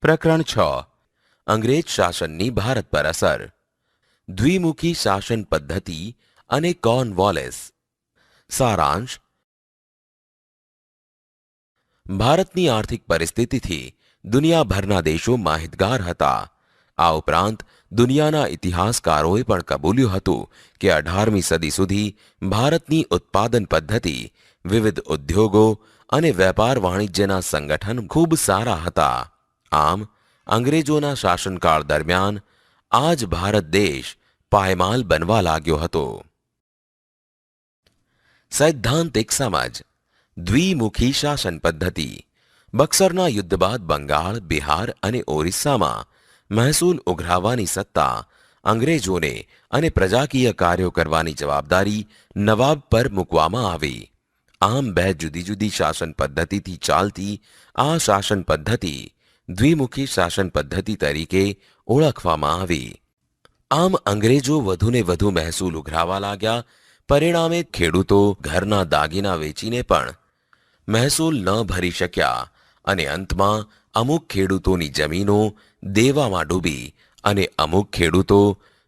પ્રકરણ 6 અંગ્રેજ શાસનની ભારત પર અસર. દ્વિમુખી શાસન પદ્ધતિ અને કોર્નવોલિસ. સારાંશ. ભારતની આર્થિક પરિસ્થિતિથી દુનિયાભરના દેશો માહિતગાર હતા. આ ઉપરાંત દુનિયાના ઇતિહાસકારોએ પણ કબૂલ્યું હતું કે 18મી સદી સુધી ભારતની ઉત્પાદન પદ્ધતિ, વિવિધ ઉદ્યોગો અને વેપાર વાણિજ્યના સંગઠન ખૂબ સારા હતા. આમ અંગ્રેજોના શાસનકાળ દરમિયાન આ જ ભારત દેશ પાયમાલ બનવા લાગ્યો હતો. સૈદ્ધાંતિક સમજ. દ્વિમુખી શાસન પદ્ધતિ. બક્સરના યુદ્ધ બાદ બંગાળ, બિહાર અને ઓરિસ્સામાં મહેસૂલ ઉઘરાવવાની સત્તા અંગ્રેજોને અને પ્રજાકીય કાર્યો કરવાની જવાબદારી નવાબ પર મૂકવામાં આવી. આમ બે જુદી જુદી શાસન પદ્ધતિથી ચાલતી આ શાસન પદ્ધતિ દ્વિમુખી શાસન પદ્ધતિ તરીકે ઓળખવામાં આવી. આમ અંગ્રેજો વધુને વધુ મહેસૂલ ઉઘરાવવા લાગ્યા. પરિણામે ખેડૂતો ઘરના દાગીના વેચીને પણ મહેસૂલ ન ભરી શક્યા અને અંતમાં અમુક ખેડૂતોની જમીનો દેવામાં ડૂબી અને અમુક ખેડૂતો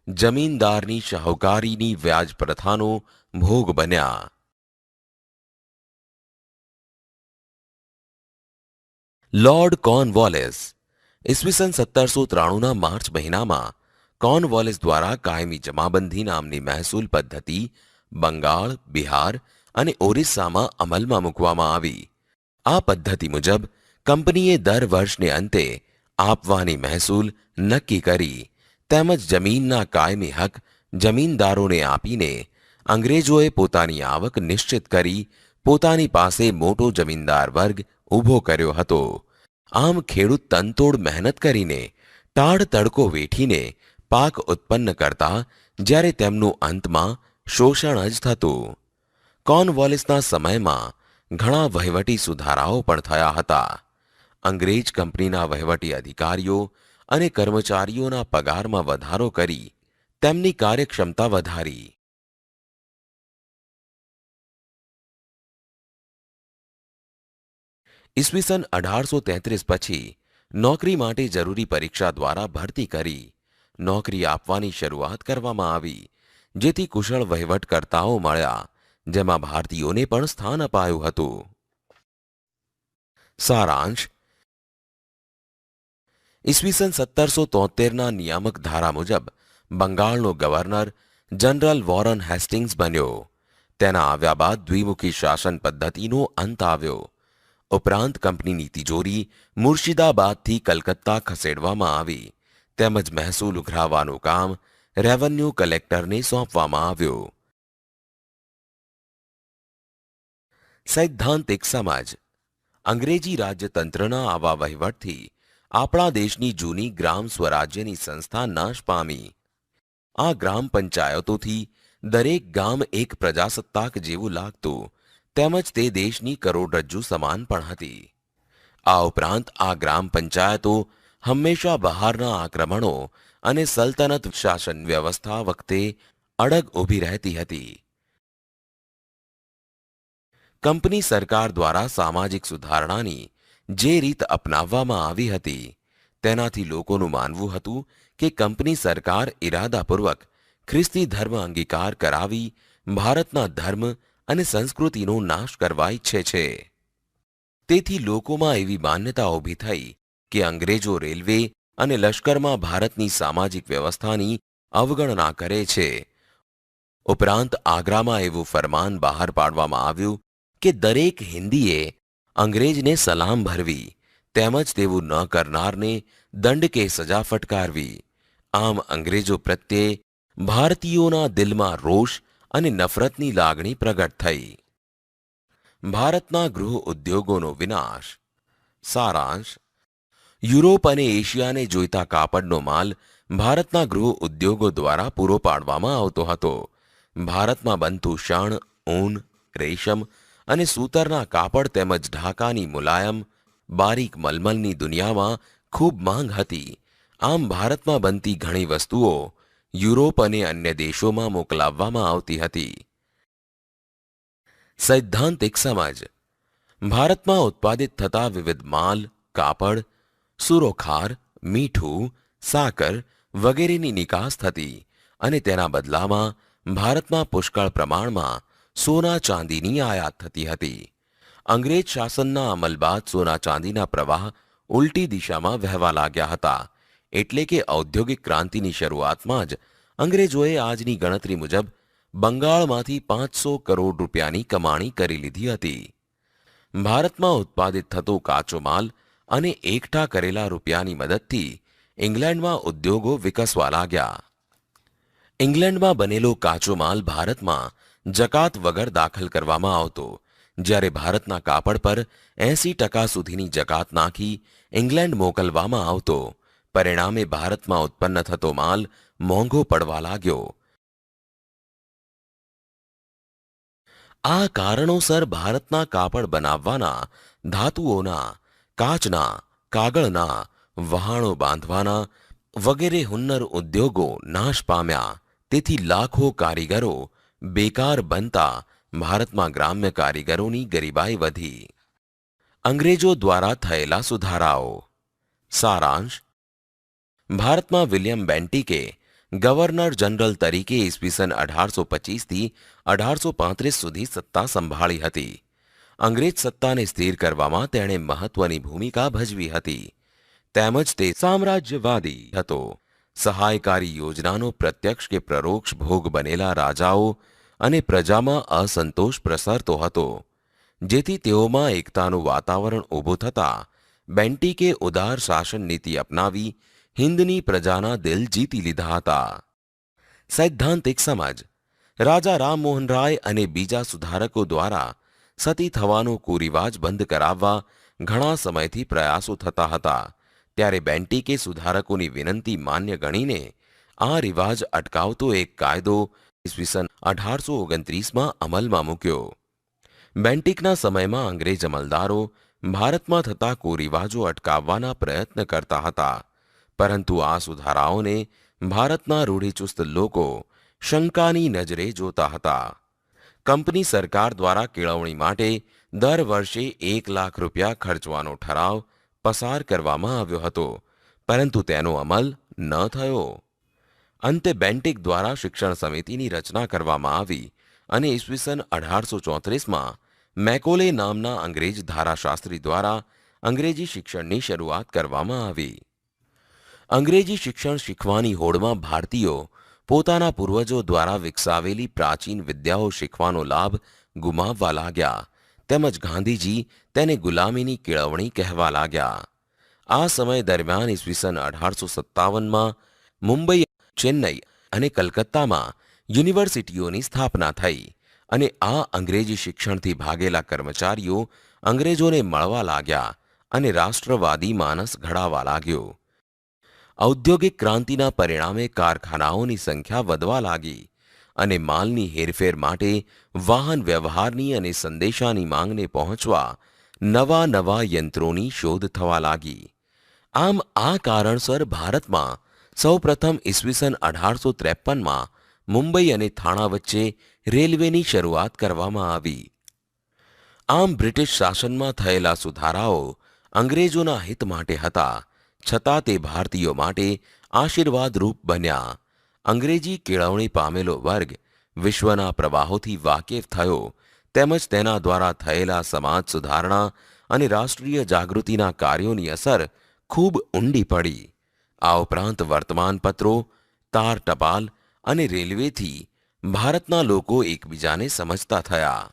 જમીનદારની શાહુકારીની વ્યાજ પ્રથાનો ભોગ બન્યા. Lord Cornwallis. ઈસવીસન 1793ના માર્ચ મહિનામાં કોર્નવોલિસ દ્વારા કાયમી જમાબંધી નામની મહેસૂલ પદ્ધતિ બંગાળ, બિહાર અને ઓરિસ્સામાં અમલમાં મૂકવામાં આવી. આ પદ્ધતિ મુજબ કંપનીએ દર વર્ષને અંતે આપવાની મહેસૂલ નક્કી કરી તેમજ જમીનના કાયમી હક જમીનદારોને આપીને અંગ્રેજોએ પોતાની આવક નિશ્ચિત કરી પોતાની પાસે મોટો જમીનદાર વર્ગ ઊભો કર્યો હતો. આમ ખેડૂત તનતોડ મહેનત કરીને ટાઢ તડકો વેઠીને પાક ઉત્પન્ન કરતા, જ્યારે તેમનું અંતમાં શોષણ જ થતું. કોર્નવોલિસના સમયમાં ઘણા વહીવટી સુધારાઓ પણ થયા હતા. અંગ્રેજ કંપનીના વહીવટી અધિકારીઓ અને કર્મચારીઓના પગારમાં વધારો કરી તેમની કાર્યક્ષમતા વધારી. ઈસવીસન 1833 પછી નોકરી માટે જરૂરી પરીક્ષા દ્વારા ભરતી કરી નોકરી આપવાની શરૂઆત કરવામાં આવી, જેથી કુશળ વહીવટકર્તાઓ મળ્યા, જેમાં ભારતીયોને પણ સ્થાન અપાયું હતું. સારાંશ. ઈસવીસન 1773ના નિયામક ધારા મુજબ બંગાળનો ગવર્નર જનરલ વોરન હેસ્ટિંગ્સ બન્યો. તેના આવ્યા બાદ દ્વિમુખી શાસન પદ્ધતિનો અંત આવ્યો. ઉપરાંત કંપનીની તિજોરી મુર્શિદાબાદથી કલકત્તા ખસેડવામાં આવી તેમજ મહેસૂલ ઉઘરાવવાનું કામ રેવન્યુ કલેક્ટરને સોંપવામાં આવ્યું. સૈદ્ધાંતિક સમજ. અંગ્રેજી રાજ્યતંત્રના આવા વહીવટથી આપણા દેશની જૂની ગ્રામ સ્વરાજ્યની સંસ્થા નાશ પામી. આ ગ્રામ પંચાયતોથી દરેક ગામ એક પ્રજાસત્તાક જેવું લાગતું તેમજ તે દેશની કરોડરજ્જુ સમાન પણ હતી. આ ઉપરાંત આ ગ્રામ પંચાયતો હંમેશા બહારના આક્રમણો અને સલ્તનત શાસન વ્યવસ્થા વખતે અડગ ઊભી રહેતી હતી. કંપની સરકાર દ્વારા સામાજિક સુધારણાની જે રીત અપનાવવામાં આવી હતી તેનાથી લોકોનું માનવું હતું કે કંપની સરકાર ઇરાદાપૂર્વક ખ્રિસ્તી ધર્મ અંગીકાર કરાવી ભારતના ધર્મ અને સંસ્કૃતિનો નાશ કરવા ઈચ્છે છે. તેથી લોકોમાં એવી માન્યતા ઊભી થઈ કે અંગ્રેજો રેલવે અને લશ્કરમાં ભારતની સામાજિક વ્યવસ્થાની અવગણના કરે છે. ઉપરાંત આગ્રામાં એવું ફરમાન બહાર પાડવામાં આવ્યું કે દરેક હિન્દીએ અંગ્રેજને સલામ ભરવી તેમજ તેવું ન કરનારને દંડ કે સજા ફટકારવી. આમ અંગ્રેજો પ્રત્યે ભારતીયોના દિલમાં રોષ અને નફરતની લાગણી પ્રગટ થઈ. ભારતના ગૃહ ઉદ્યોગોનો વિનાશ. સારાંશ. યુરોપ અને એશિયાને જોઈતા કાપડનો માલ ભારતના ગૃહ ઉદ્યોગો દ્વારા પૂરો પાડવામાં આવતો હતો. ભારતમાં બનતું શણ, ઊન, રેશમ અને સૂતરના કાપડ તેમજ ઢાકાની મુલાયમ બારીક મલમલની દુનિયામાં ખૂબ માંગ હતી. આમ ભારતમાં બનતી ઘણી વસ્તુઓ યુરોપ અને અન્ય દેશોમાં મોકલાવવામાં આવતી હતી. સૈદ્ધાંતિક સમજ. ભારતમાં ઉત્પાદિત થતા વિવિધ માલ, કાપડ, સુરોખાર, મીઠું, સાકર વગેરેની નિકાસ થતી અને તેના બદલામાં ભારતમાં પુષ્કળ પ્રમાણમાં સોના ચાંદીની આયાત થતી હતી. અંગ્રેજ શાસનના અમલ બાદ સોના ચાંદીના પ્રવાહ ઉલટી દિશામાં વહેવા લાગ્યા હતા. એટલે કે ઔદ્યોગિક ક્રાંતિની શરૂઆતમાં જ અંગ્રેજોએ આજની ગણતરી મુજબ બંગાળમાંથી 500 કરોડ રૂપિયાની કમાણી કરી લીધી હતી. ભારતમાં ઉત્પાદિત થતો કાચો માલ અને એકઠા કરેલા રૂપિયાની મદદથી ઇંગ્લેન્ડમાં ઉદ્યોગો વિકસવા લાગ્યા. ઇંગ્લેન્ડમાં બનેલો કાચો માલ ભારતમાં જકાત વગર દાખલ કરવામાં આવતો, જ્યારે ભારતના કાપડ પર 80% સુધીની જકાત નાખી ઇંગ્લેન્ડ મોકલવામાં આવતો. પરિણામે ભારતમાં ઉત્પન્ન થતો માલ મોંઘો પડવા લાગ્યો. આ કારણોસર ભારતના કાપડ બનાવવાના, ધાતુઓના, કાચના, કાગળના, વહાણો બાંધવાના વગેરે હુન્નર ઉદ્યોગો નાશ પામ્યા. તેથી લાખો કારીગરો બેકાર બનતા ભારતમાં ગ્રામ્ય કારીગરોની ગરીબાઈ વધી. અંગ્રેજો દ્વારા થયેલા સુધારાઓ. સારાંશ: ભારતમાં વિલિયમ બેન્ટિકે ગવર્નર જનરલ તરીકે ઈસવીસન 1825થી 1835 સુધી સત્તા સંભાળી હતી. અંગ્રેજ સત્તાને સ્થિર કરવામાં તેણે મહત્વની ભૂમિકા ભજવી હતી. તેમજ તે સામ્રાજ્યવાદી હતો. સહાયકારી યોજનાનો પ્રત્યક્ષ કે પરોક્ષ ભોગ બનેલા રાજાઓ અને પ્રજામાં અસંતોષ પ્રસરતો હતો, જેથી તેઓમાં એકતાનું વાતાવરણ ઊભું થતાં બેન્ટિકે ઉદાર શાસન નીતિ અપનાવી હિન્દની પ્રજાના દિલ જીતી લીધા હતા. સૈદ્ધાંતિક સમજ: રાજા રામમોહન રાય અને બીજા સુધારકો દ્વારા સતી થવાનો કુરિવાજ બંધ કરાવવા ઘણા સમયથી પ્રયાસો થતા હતા. ત્યારે બેન્ટિકે સુધારકોની વિનંતી માન્ય ગણીને આ રિવાજ અટકાવતો એક કાયદો ઈસવીસન 1829માં અમલમાં મૂક્યો. બેન્ટિકના સમયમાં અંગ્રેજ અમલદારો ભારતમાં થતા કુરિવાજો અટકાવવાના પ્રયત્ન કરતા હતા, પરંતુ આ સુધારાઓને ભારતના રૂઢિચુસ્ત લોકો શંકાની નજરે જોતા હતા. કંપની સરકાર દ્વારા કેળવણી માટે દર વર્ષે 1 લાખ રૂપિયા ખર્ચવાનો ઠરાવ પસાર કરવામાં આવ્યો હતો, પરંતુ તેનો અમલ ન થયો. અંતે બેન્ટિક દ્વારા શિક્ષણ સમિતિની રચના કરવામાં આવી અને ઈસવીસન 1834માં મેકોલે નામના અંગ્રેજ ધારાશાસ્ત્રી દ્વારા અંગ્રેજી શિક્ષણની શરૂઆત કરવામાં આવી. અંગ્રેજી શિક્ષણ શીખવાની હોડમાં ભારતીયો પોતાના પૂર્વજો દ્વારા વિકસાવેલી પ્રાચીન વિદ્યાઓ શીખવાનો લાભ ગુમાવવા લાગ્યા, તેમજ ગાંધીજી તેને ગુલામીની કેળવણી કહેવા લાગ્યા. આ સમય દરમિયાન ઈસવીસન 1857માં મુંબઈ, ચેન્નઈ અને કલકત્તામાં યુનિવર્સિટીઓની સ્થાપના થઈ અને આ અંગ્રેજી શિક્ષણથી ભાગેલા કર્મચારીઓ અંગ્રેજોને મળવા લાગ્યા અને રાષ્ટ્રવાદી માનસ ઘડાવા લાગ્યો. ઔદ્યોગિક ક્રાંતિના પરિણામે કારખાનાઓની સંખ્યા વધવા લાગી અને માલની હેરફેર માટે વાહન વ્યવહારની અને સંદેશાની માંગને પહોંચવા નવા નવા યંત્રોની શોધ થવા લાગી. આમ આ કારણસર ભારતમાં સૌપ્રથમ ઈસવીસન 1853માં મુંબઈ અને થાણા વચ્ચે રેલવેની શરૂઆત કરવામાં આવી. આમ બ્રિટિશ શાસનમાં થયેલા સુધારાઓ અંગ્રેજોના હિત માટે હતા, છતાં તે ભારતીયો માટે આશીર્વાદરૂપ બન્યા. અંગ્રેજી કેળવણી પામેલો વર્ગ વિશ્વના પ્રવાહોથી વાકેફ થયો, તેમજ તેના દ્વારા થયેલા સમાજ સુધારણા અને રાષ્ટ્રીય જાગૃતિના કાર્યોની અસર ખૂબ ઊંડી પડી. આ ઉપરાંત વર્તમાનપત્રો, તાર ટપાલ અને રેલવેથી ભારતના લોકો એકબીજાને સમજતા થયા.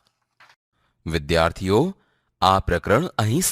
વિદ્યાર્થીઓ, આ પ્રકરણ અહીં